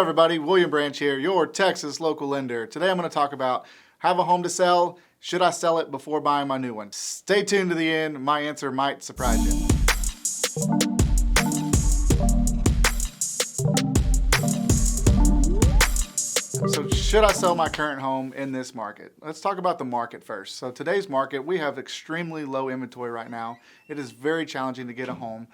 everybody, William Branch here, your Texas local lender. Today I'm going to talk about have a home to sell. Should I sell it before buying my new one? Stay tuned to the end. My answer might surprise you. So should I sell my current home in this market? Let's talk about the market first. So today's market, we have extremely low inventory right now. It is very challenging to get a home.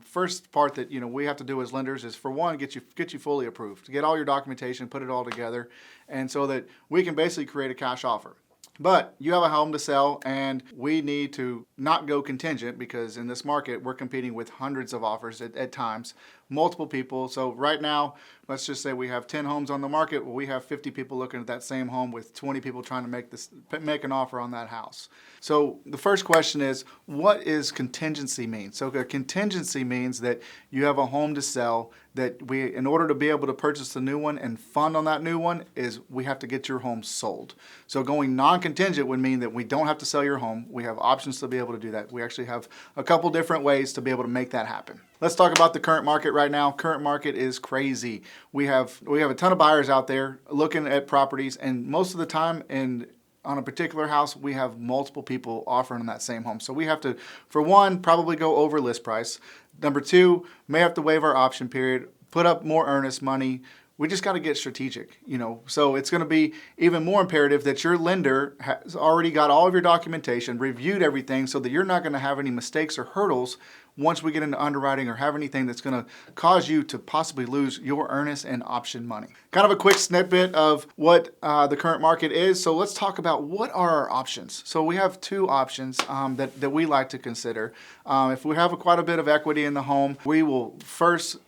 First part that we have to do as lenders is, for one, get you fully approved, to get all your documentation, put it all together, and so that we can basically create a cash offer. But you have a home to sell, and we need to not go contingent, because in this market we're competing with hundreds of offers at times, multiple people. So right now, let's just say we have 10 homes on the market. Well, we have 50 people looking at that same home, with 20 people trying to make an offer on that house. So the first question is, what is contingency mean? So a contingency means that you have a home to sell, that in order to be able to purchase the new one and fund on that new one, is we have to get your home sold. So going non-contingent would mean that we don't have to sell your home. We have options to be able to do that. We actually have a couple different ways to be able to make that happen. Let's talk about the current market right now. Current market is crazy. We have a ton of buyers out there looking at properties, and most of the time on a particular house, we have multiple people offering on that same home. So we have to, for one, probably go over list price. Number two, may have to waive our option period, put up more earnest money. We just got to get strategic, So it's going to be even more imperative that your lender has already got all of your documentation, reviewed everything, so that you're not going to have any mistakes or hurdles once we get into underwriting, or have anything that's going to cause you to possibly lose your earnest and option money. Kind of a quick snippet of what the current market is. So let's talk about what are our options. So we have two options that we like to consider. If we have quite a bit of equity in the home, we will first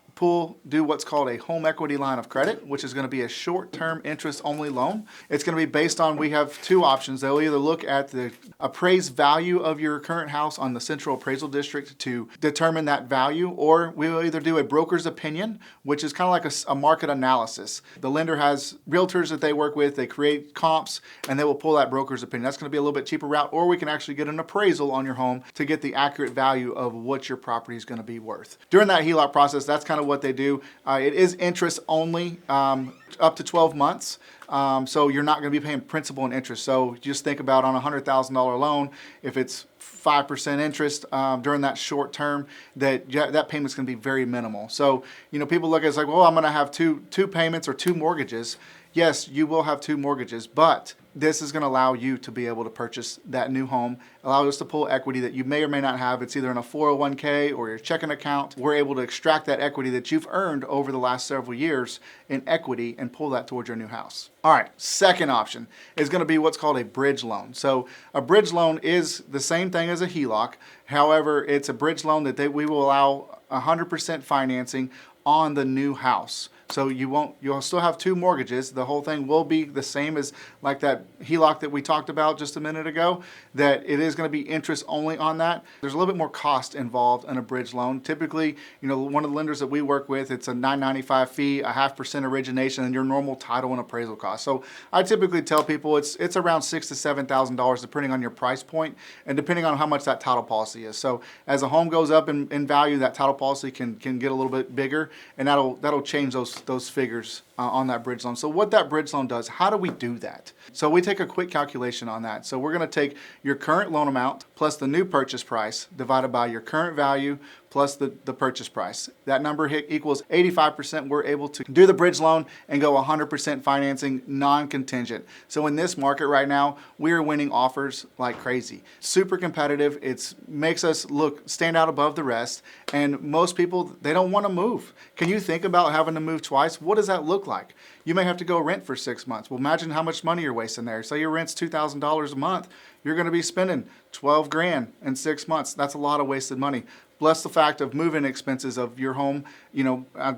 do what's called a home equity line of credit, which is going to be a short-term interest-only loan. It's going to be based on, we have two options. They'll either look at the appraised value of your current house on the Central Appraisal District to determine that value, or we will either do a broker's opinion, which is kind of like a market analysis. The lender has realtors that they work with, they create comps, and they will pull that broker's opinion. That's going to be a little bit cheaper route, or we can actually get an appraisal on your home to get the accurate value of what your property is going to be worth. During that HELOC process, that's kind of what they do. It is interest only, up to 12 months. So you're not going to be paying principal and interest. So just think about, on a $100,000 loan, if it's 5% interest during that short term, that payment's going to be very minimal. So people look at it, it's like, well, I'm going to have two payments or two mortgages. Yes, you will have two mortgages, but this is going to allow you to be able to purchase that new home, allow us to pull equity that you may or may not have. It's either in a 401k or your checking account. We're able to extract that equity that you've earned over the last several years in equity and pull that towards your new house. All right, second option is going to be what's called a bridge loan. So a bridge loan is the same thing as a HELOC. However, it's a bridge loan that we will allow 100% financing on the new house. So you'll still have two mortgages. The whole thing will be the same as like that HELOC that we talked about just a minute ago, that it is going to be interest only on that. There's a little bit more cost involved in a bridge loan. Typically, one of the lenders that we work with, it's a $9.95 fee, a 0.5% origination, and your normal title and appraisal cost. So I typically tell people it's around $6,000 to $7,000 depending on your price point and depending on how much that title policy is. So as a home goes up in value, that title policy can get a little bit bigger, and that'll change those figures on that bridge loan. So what that bridge loan does, how do we do that? So we take a quick calculation on that. So we're going to take your current loan amount plus the new purchase price divided by your current value plus the purchase price. That number equals 85%. We're able to do the bridge loan and go 100% financing, non-contingent. So in this market right now, we are winning offers like crazy. Super competitive. It makes us stand out above the rest. And most people, they don't want to move. Can you think about having to move twice? What does that look like? You may have to go rent for 6 months. Well, imagine how much money you're wasting there. Say your rent's $2,000 a month. You're going to be spending $12,000 in 6 months. That's a lot of wasted money. Plus the fact of moving expenses of your home.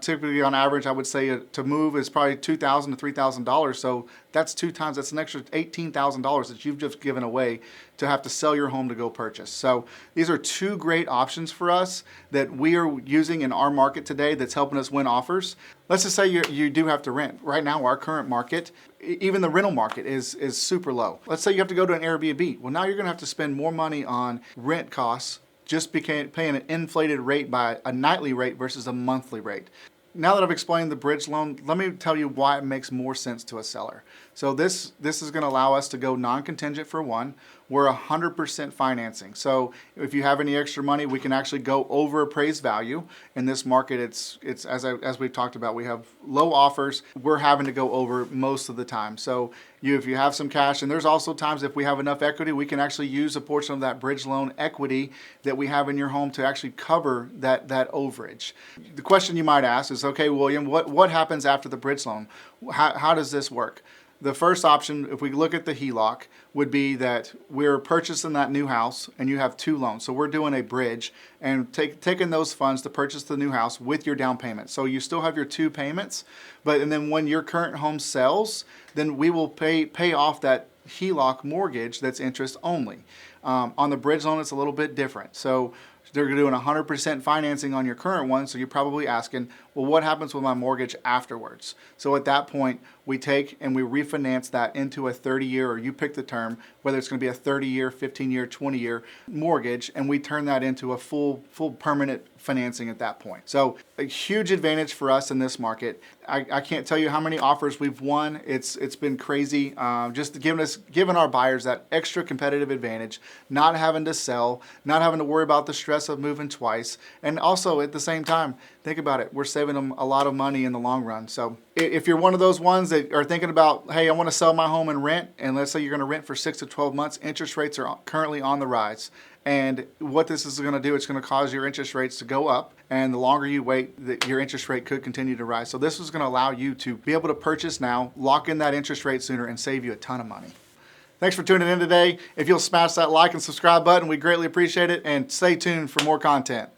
Typically on average, I would say to move is probably $2,000 to $3,000. So that's that's an extra $18,000 that you've just given away to have to sell your home to go purchase. So these are two great options for us that we are using in our market today that's helping us win offers. Let's just say you do have to rent. Right now, our current market, even the rental market is super low. Let's say you have to go to an Airbnb. Well, now you're going to have to spend more money on rent costs, just paying an inflated rate by a nightly rate versus a monthly rate. now that I've explained the bridge loan, let me tell you why it makes more sense to a seller. So this is going to allow us to go non-contingent for one. We're 100% financing. So if you have any extra money, we can actually go over appraised value. In this market, it's as we've talked about, we have low offers. We're having to go over most of the time. So if you have some cash, and there's also times if we have enough equity, we can actually use a portion of that bridge loan equity that we have in your home to actually cover that overage. The question you might ask is, okay, William, what happens after the bridge loan? How does this work? The first option, if we look at the HELOC, would be that we're purchasing that new house and you have two loans. So we're doing a bridge and taking those funds to purchase the new house with your down payment. So you still have your two payments, and then when your current home sells, then we will pay off that HELOC mortgage that's interest only. On the bridge loan, it's a little bit different. So they're doing 100% financing on your current one, so you're probably asking, well, what happens with my mortgage afterwards? So at that point, we take and we refinance that into a 30-year, or you pick the term, whether it's going to be a 30-year, 15-year, 20-year mortgage, and we turn that into a full permanent financing at that point. So a huge advantage for us in this market. I can't tell you how many offers we've won. It's been crazy. Just giving our buyers that extra competitive advantage, not having to sell, not having to worry about the stress of moving twice, and also at the same time, think about it, we're saving them a lot of money in the long run. So if you're one of those ones that are thinking about, hey, I want to sell my home and rent, and let's say you're going to rent for 6 to 12 months, interest rates are currently on the rise. And what this is going to do, it's going to cause your interest rates to go up. And the longer you wait, your interest rate could continue to rise. So this is going to allow you to be able to purchase now, lock in that interest rate sooner, and save you a ton of money. Thanks for tuning in today. If you'll smash that like and subscribe button, we greatly appreciate it. And stay tuned for more content.